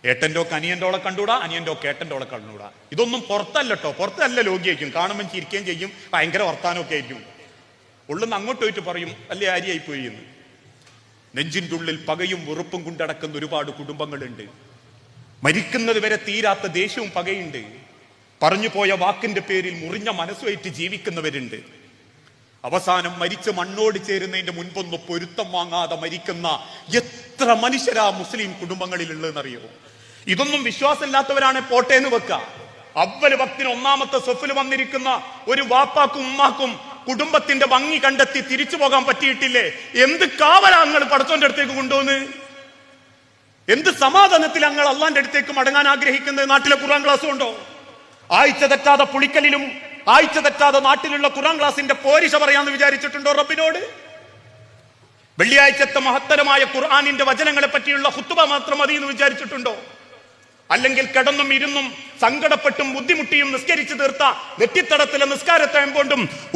ഏട്ടൻ്റെയൊക്കെ അനിയൻ്റെോളെ കണ്ടൂടാ, അനിയൻ്റെയൊക്കെ ഏട്ടൻ്റെോളെ കണ്ടൂടാ. ഇതൊന്നും പുറത്തല്ലോ, പുറത്തല്ല ലോകിയായിരിക്കും, കാണുമ്പോൾ ചിരിക്കുകയും ചെയ്യും, ഭയങ്കര വർത്താനമൊക്കെ ആയിരിക്കും. ഉള്ളുന്ന് അങ്ങോട്ട് പോയിട്ട് പറയും വലിയ ആര്യായി പോയി എന്ന്. നെഞ്ചിൻ്റെ ഉള്ളിൽ പകയും വെറുപ്പും കൊണ്ടടക്കുന്ന ഒരുപാട് കുടുംബങ്ങളുണ്ട്. മരിക്കുന്നത് വരെ തീരാത്ത ദേഷ്യവും പകയുണ്ട്. പറഞ്ഞു പോയ വാക്കിന്റെ പേരിൽ മുറിഞ്ഞ മനസ്സുമായിട്ട് ജീവിക്കുന്നവരുണ്ട്. അവസാനം മരിച്ച് മണ്ണോട് ചേരുന്നതിന്റെ മുൻപൊന്ന് പൊരുത്തം വാങ്ങാതെ മരിക്കുന്ന എത്ര മനുഷ്യരാ മുസ്ലിം കുടുംബങ്ങളിലുള്ളതെന്നറിയോ? ഇതൊന്നും വിശ്വാസമില്ലാത്തവരാണ് പോട്ടേന്ന് വെക്കുക. അവല് ഭക്തിന് ഒന്നാമത്തെ സൊഫിൽ വന്നിരിക്കുന്ന ഒരു വാപ്പാക്കും ഉമ്മാക്കും കുടുംബത്തിന്റെ ഭംഗി കണ്ടെത്തി തിരിച്ചു പോകാൻ പറ്റിയിട്ടില്ലേ? എന്ത് കാവലാ നിങ്ങൾ പടച്ചോന്റെ അടുത്തേക്ക് കൊണ്ടുവന്ന്? എന്ത് സമാധാനത്തിൽ ഞങ്ങൾ അള്ളാന്റെ അടുത്തേക്ക് മടങ്ങാൻ ആഗ്രഹിക്കുന്നത്? നാട്ടിലെ ഖുർആൻ ക്ലാസ് ഉണ്ടോ? ആഴ്ച തെറ്റാതെ പുളിക്കലിലും ആഴ്ച തെറ്റാതെ നാട്ടിലുള്ള ഖുർആൻ ക്ലാസിന്റെ പോരിശ പറയാന്ന് വിചാരിച്ചിട്ടുണ്ടോ റബ്ബിനോട്? വെള്ളിയാഴ്ചത്തെ മഹത്തരമായ ഖുർആനിന്റെ വചനങ്ങളെ പറ്റിയുള്ള ഖുത്ബ മാത്രം മതി എന്ന് വിചാരിച്ചിട്ടുണ്ടോ? അല്ലെങ്കിൽ കിടന്നും ഇരുന്നും സങ്കടപ്പെട്ടും ബുദ്ധിമുട്ടിയും നിസ്കരിച്ചു തീർത്ത നെറ്റിത്തടത്തിലെ നിസ്കാരത്തെ കൊണ്ടും